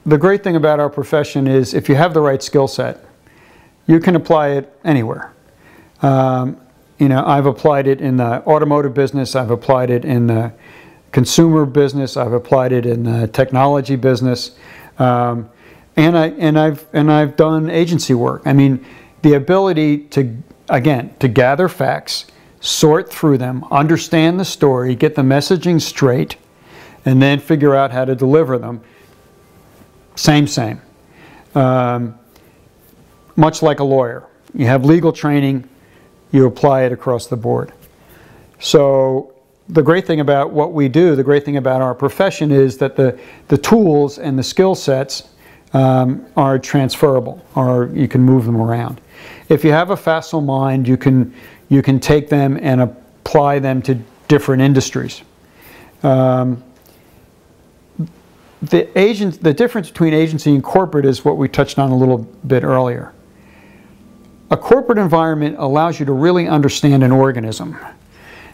the great thing about our profession is if you have the right skill set, you can apply it anywhere. You know, I've applied it in the automotive business, I've applied it in the consumer business, I've applied it in the technology business, and I've done agency work. I mean, the ability to, again, to gather facts, sort through them, understand the story, get the messaging straight, and then figure out how to deliver them. Same. Much like a lawyer. You have legal training, you apply it across the board. So the great thing about what we do, the great thing about our profession is that the tools and the skill sets are transferable, or you can move them around. If you have a facile mind, you can take them and apply them to different industries. The difference between agency and corporate is what we touched on a little bit earlier. A corporate environment allows you to really understand an organism.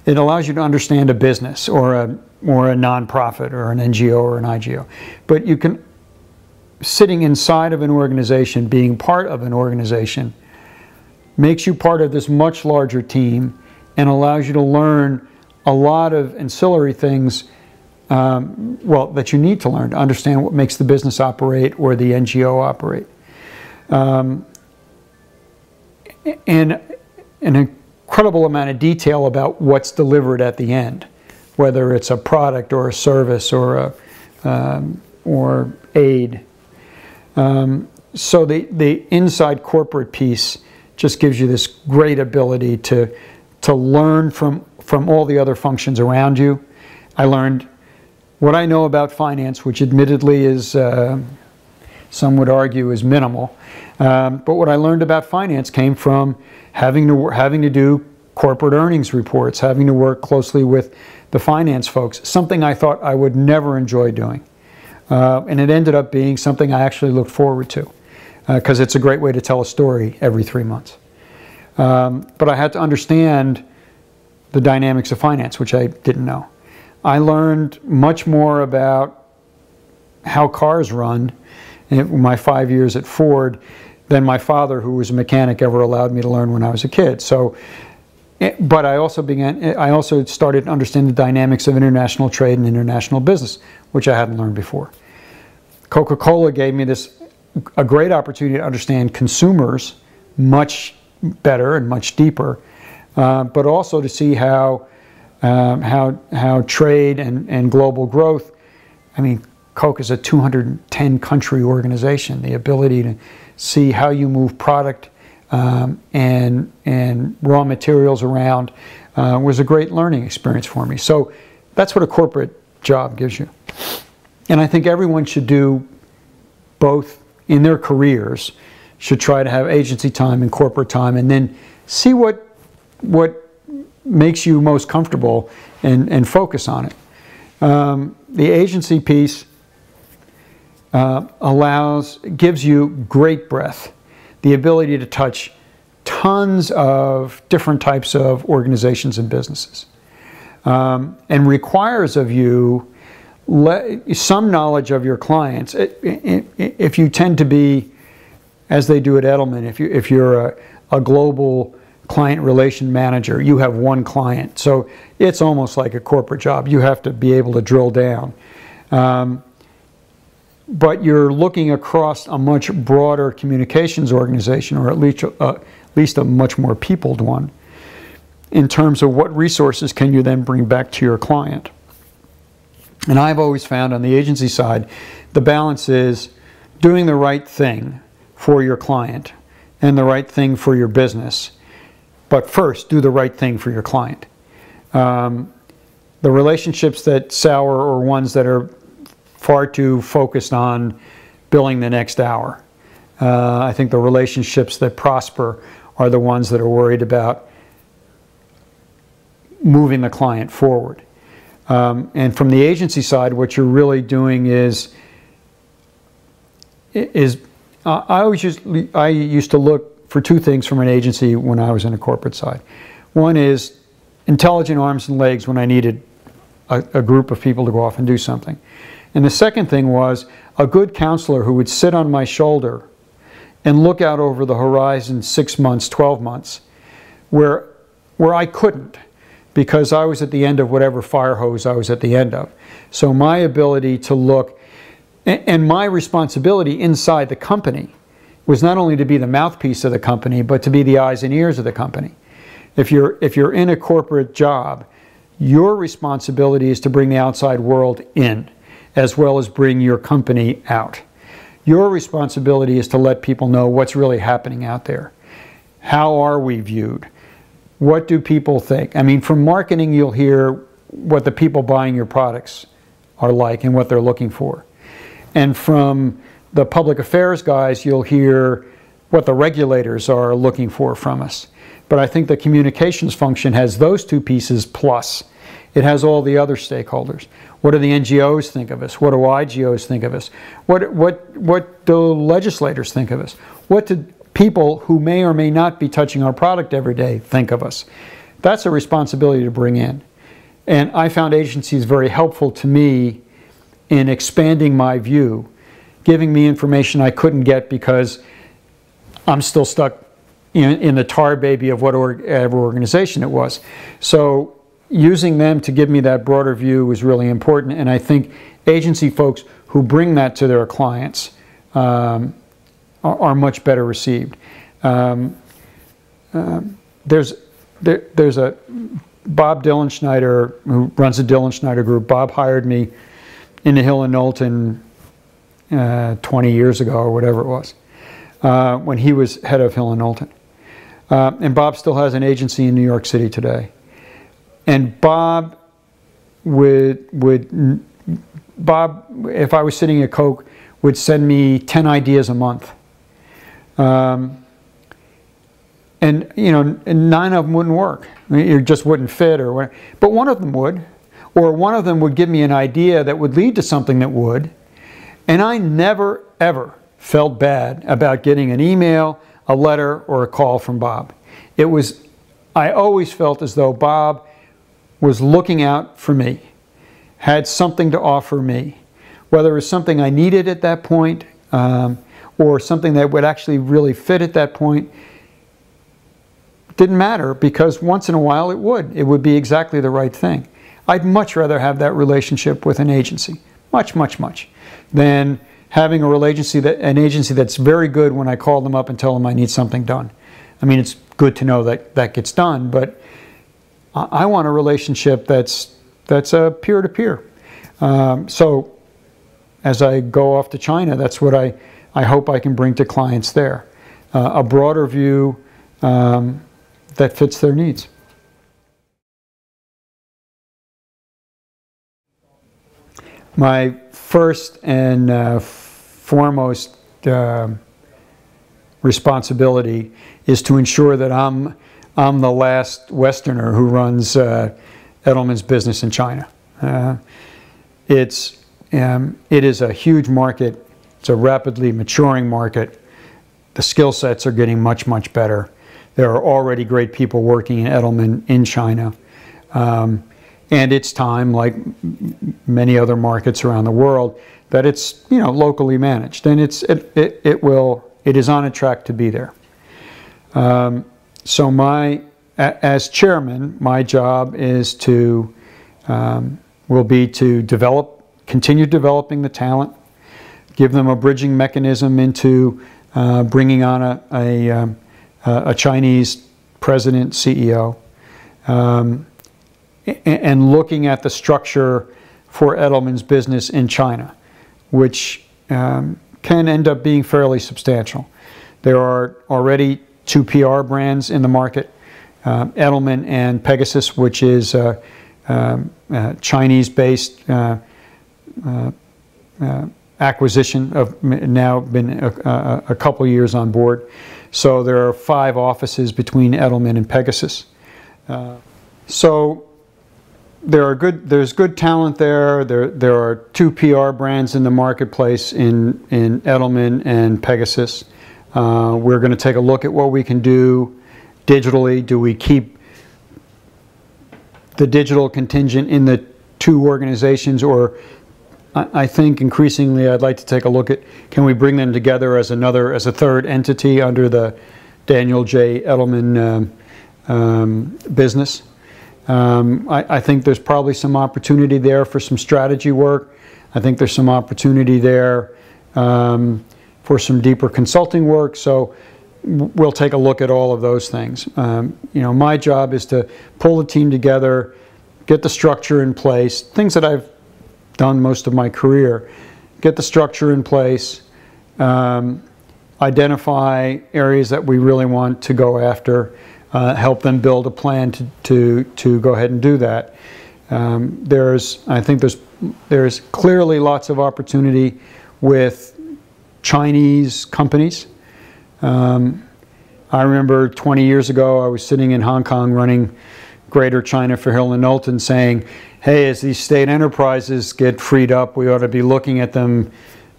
It allows you to understand a business or a nonprofit or an NGO or an IGO. But you can, sitting inside of an organization, being part of an organization, makes you part of this much larger team and allows you to learn a lot of ancillary things well, that you need to learn to understand what makes the business operate or the NGO operate. And an incredible amount of detail about what's delivered at the end, whether it's a product or a service or aid. So the inside corporate piece just gives you this great ability to learn from all the other functions around you. I learned what I know about finance, which admittedly is, some would argue, is minimal. But what I learned about finance came from having to do corporate earnings reports, having to work closely with the finance folks, something I thought I would never enjoy doing. And it ended up being something I actually looked forward to, because it's a great way to tell a story every 3 months. But I had to understand the dynamics of finance, which I didn't know. I learned much more about how cars run in my 5 years at Ford than my father, who was a mechanic, ever allowed me to learn when I was a kid. So, but I also started to understand the dynamics of international trade and international business, which I hadn't learned before. Coca-Cola gave me a great opportunity to understand consumers much better and much deeper, but also to see how trade and global growth, I mean, Coke is a 210 country organization. The ability to see how you move product and raw materials around was a great learning experience for me. So that's what a corporate job gives you. And I think everyone should do both in their careers, should try to have agency time and corporate time, and then see what makes you most comfortable and focus on it. The agency piece gives you great breadth, the ability to touch tons of different types of organizations and businesses, and requires of you some knowledge of your clients. If you tend to be, as they do at Edelman, if you're a global client relation manager, you have one client. So it's almost like a corporate job. You have to be able to drill down. But you're looking across a much broader communications organization, or at least a much more peopled one, in terms of what resources can you then bring back to your client. And I've always found on the agency side, the balance is doing the right thing for your client and the right thing for your business. But first, do the right thing for your client. The relationships that sour are ones that are far too focused on billing the next hour. I think the relationships that prosper are the ones that are worried about moving the client forward. And from the agency side, what you're really doing is I used to look for two things from an agency when I was in a corporate side. One is intelligent arms and legs when I needed a group of people to go off and do something. And the second thing was a good counselor who would sit on my shoulder and look out over the horizon 6 months, 12 months, where I couldn't, because I was at the end of whatever fire hose I was at the end of. So my ability to look, and my responsibility inside the company was not only to be the mouthpiece of the company, but to be the eyes and ears of the company. If you're in a corporate job, your responsibility is to bring the outside world in, as well as bring your company out. Your responsibility is to let people know what's really happening out there. How are we viewed? What do people think? I mean, from marketing, you'll hear what the people buying your products are like and what they're looking for. And from the public affairs guys, you'll hear what the regulators are looking for from us. But I think the communications function has those two pieces plus. It has all the other stakeholders. What do the NGOs think of us? What do IGOs think of us? What do legislators think of us? What do people who may or may not be touching our product every day think of us? That's a responsibility to bring in. And I found agencies very helpful to me in expanding my view, giving me information I couldn't get because I'm still stuck in the tar baby of whatever organization it was. So using them to give me that broader view was really important, and I think agency folks who bring that to their clients are much better received. There's a Bob Dillenschneider who runs the Dillenschneider Group. Bob hired me in the Hill and Knowlton 20 years ago or whatever it was, when he was head of Hill and Knowlton. And Bob still has an agency in New York City today. And Bob Bob, if I was sitting at Coke, would send me 10 ideas a month. And you know, 9 of them wouldn't work. I mean, it just wouldn't fit, or whatever. But one of them would, or one of them would give me an idea that would lead to something that would. And I never, ever felt bad about getting an email, a letter, or a call from Bob. I always felt as though Bob was looking out for me, had something to offer me, whether it was something I needed at that point, or something that would actually really fit at that point. Didn't matter, because once in a while it would be exactly the right thing. I'd much rather have that relationship with an agency, much, than having an agency that's very good when I call them up and tell them I need something done. I mean, it's good to know that that gets done, but I want a relationship that's a peer-to-peer. So as I go off to China, that's what I hope I can bring to clients there. A broader view that fits their needs. My first and foremost responsibility is to ensure that I'm the last Westerner who runs Edelman's business in China. It is a huge market. It's a rapidly maturing market. The skill sets are getting much better. There are already great people working in Edelman in China. And it's time, like many other markets around the world, that it's, you know, locally managed, and it is on a track to be there. So as chairman, my job is will be to continue developing the talent, give them a bridging mechanism into bringing on a Chinese president, CEO, and looking at the structure for Edelman's business in China, which can end up being fairly substantial. There are already 2 PR brands in the market, Edelman and Pegasus, which is Chinese-based acquisition of now been a couple years on board. So there are 5 offices between Edelman and Pegasus. So there's good talent there. There are 2 PR brands in the marketplace in Edelman and Pegasus. We're going to take a look at what we can do digitally. Do we keep the digital contingent in the 2 organizations, or I think increasingly I'd like to take a look at, can we bring them together as a third entity under the Daniel J. Edelman business. I think there's probably some opportunity there for some strategy work. I think there's some opportunity there for some deeper consulting work. So we'll take a look at all of those things. My job is to pull the team together, get the structure in place, things that I've done most of my career. Get the structure in place, identify areas that we really want to go after, help them build a plan to go ahead and do that. I think there's clearly lots of opportunity with Chinese companies. I remember 20 years ago I was sitting in Hong Kong running Greater China for Hill & Knowlton saying, hey, as these state enterprises get freed up, we ought to be looking at them,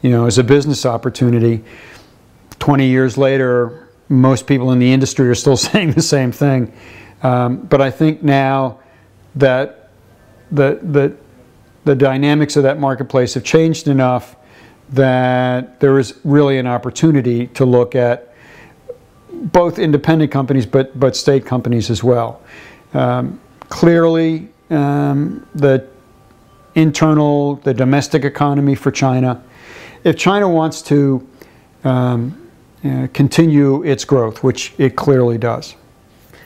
as a business opportunity. 20 years later, most people in the industry are still saying the same thing. But I think now that the dynamics of that marketplace have changed enough that there is really an opportunity to look at both independent companies but state companies as well. Clearly, the domestic economy for China. If China wants to continue its growth, which it clearly does,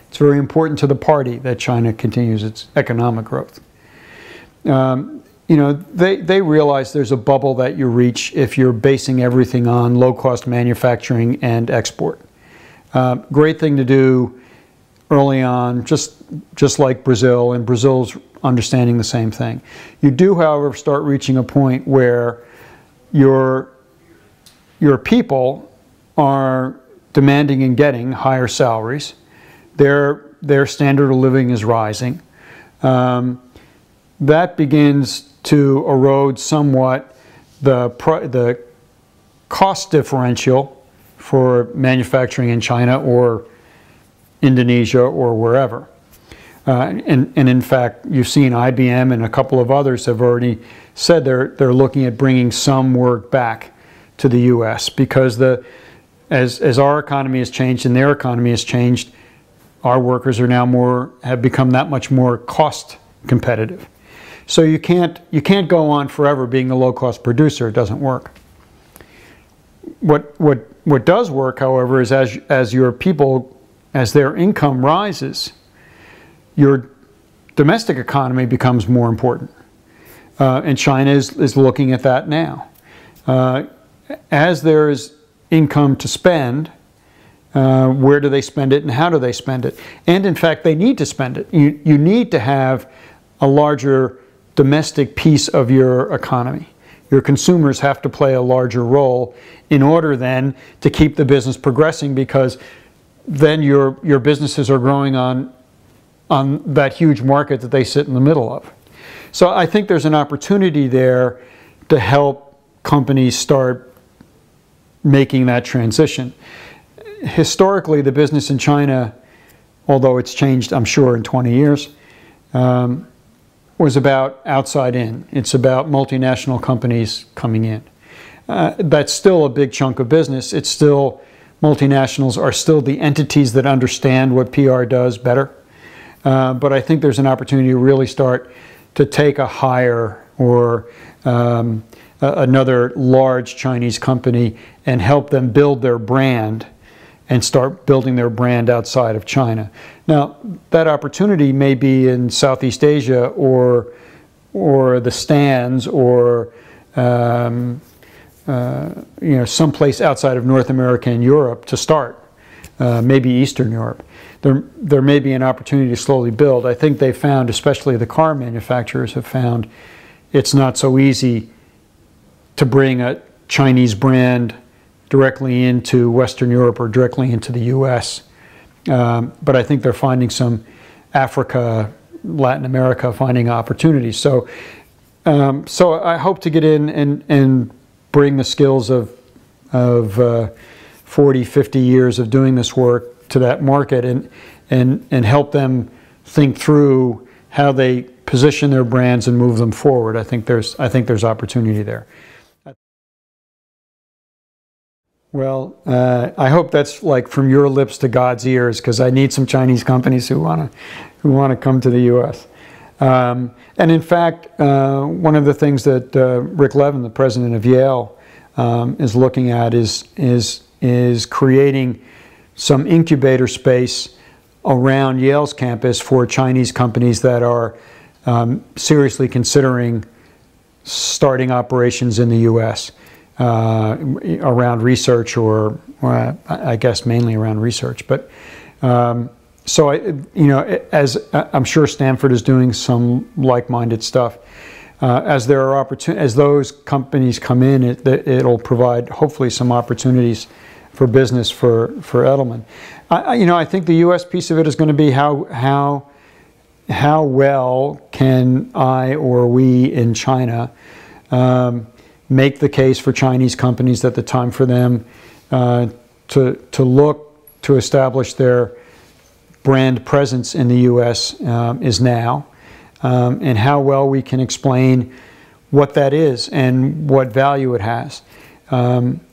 it's very important to the party that China continues its economic growth. They realize there's a bubble that you reach if you're basing everything on low-cost manufacturing and export. Great thing to do early on, just like Brazil, and Brazil's understanding the same thing. You do, however, start reaching a point where your people are demanding and getting higher salaries. Their standard of living is rising. That begins to erode somewhat the cost differential for manufacturing in China or Indonesia or wherever. And in fact, you've seen IBM and a couple of others have already said they're looking at bringing some work back to the U.S. because as our economy has changed and their economy has changed, our workers are now have become that much more cost competitive. So you can't go on forever being a low-cost producer. It doesn't work. What does work, however, is as your people, as their income rises, your domestic economy becomes more important. And China is looking at that now. As there is income to spend, where do they spend it and how do they spend it? And in fact, they need to spend it. You need to have a larger domestic piece of your economy. Your consumers have to play a larger role in order then to keep the business progressing, because then your businesses are growing on that huge market that they sit in the middle of. So I think there's an opportunity there to help companies start making that transition. Historically, the business in China, although it's changed, I'm sure, in 20 years, was about outside in. It's about multinational companies coming in. That's still a big chunk of business. It's still, multinationals are still the entities that understand what PR does better. But I think there's an opportunity to really start to take a hire or another large Chinese company and help them build their brand and start building their brand outside of China. Now, that opportunity may be in Southeast Asia or the Stans or someplace outside of North America and Europe to start, maybe Eastern Europe. There may be an opportunity to slowly build. I think they found, especially the car manufacturers have found, it's not so easy to bring a Chinese brand directly into Western Europe or directly into the U.S. But I think they're finding some Africa, Latin America, finding opportunities. So I hope to get in and bring the skills of 40, 50 years of doing this work to that market and help them think through how they position their brands and move them forward. I think there's opportunity there. Well, I hope that's like from your lips to God's ears, because I need some Chinese companies who want to come to the U.S. And in fact, one of the things that Rick Levin, the president of Yale, is looking at is creating some incubator space around Yale's campus for Chinese companies that are seriously considering starting operations in the U.S. Around research, or I guess mainly around research. But so as I'm sure Stanford is doing some like-minded stuff. As there are as those companies come in, it'll provide hopefully some opportunities for business for Edelman. I think the U.S. piece of it is going to be how well can I or we in China make the case for Chinese companies that the time for them to look to establish their brand presence in the U.S. Is now, and how well we can explain what that is and what value it has.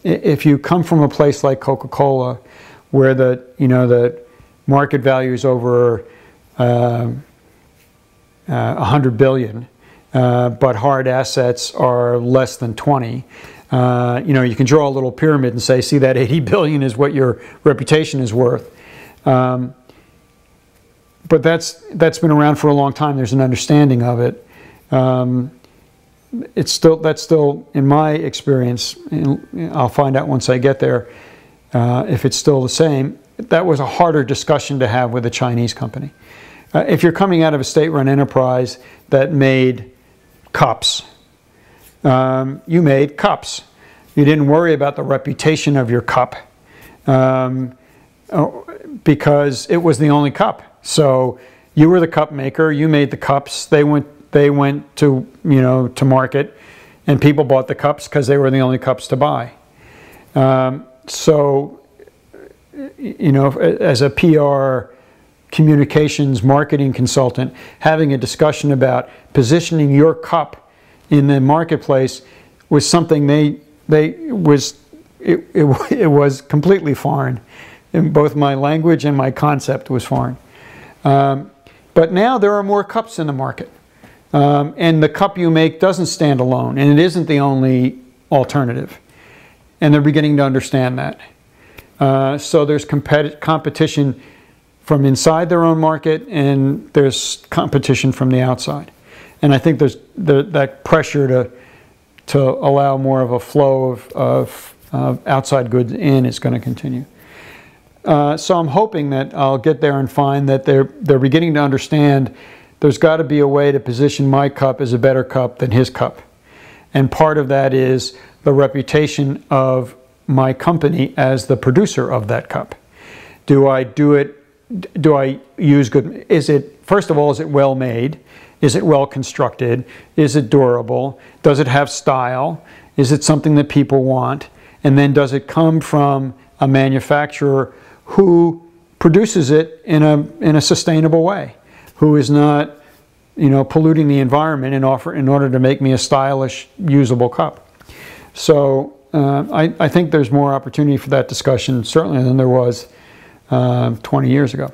If you come from a place like Coca-Cola, where the market value is over $100 billion, but hard assets are less than 20. You can draw a little pyramid and say, see, that 80 billion is what your reputation is worth. But that's been around for a long time. There's an understanding of it. That's still, in my experience, I'll find out once I get there, if it's still the same. That was a harder discussion to have with a Chinese company. If you're coming out of a state-run enterprise that made cups, you made cups. You didn't worry about the reputation of your cup, because it was the only cup. So you were the cup maker. You made the cups. They went to to market, and people bought the cups because they were the only cups to buy. So as a PR communications marketing consultant, having a discussion about positioning your cup in the marketplace was something it was completely foreign. And both my language and my concept was foreign. But now there are more cups in the market. And the cup you make doesn't stand alone, and it isn't the only alternative. And they're beginning to understand that. So there's competition from inside their own market, and there's competition from the outside. And I think there's that pressure to allow more of a flow of outside goods in is going to continue. So I'm hoping that I'll get there and find that they're beginning to understand there's got to be a way to position my cup as a better cup than his cup. And part of that is the reputation of my company as the producer of that cup. Do I use good? First of all, is it well made? Is it well constructed? Is it durable? Does it have style? Is it something that people want? And then does it come from a manufacturer who produces it in a sustainable way, who is not polluting the environment in order to make me a stylish, usable cup? So I think there's more opportunity for that discussion, certainly, than there was 20 years ago.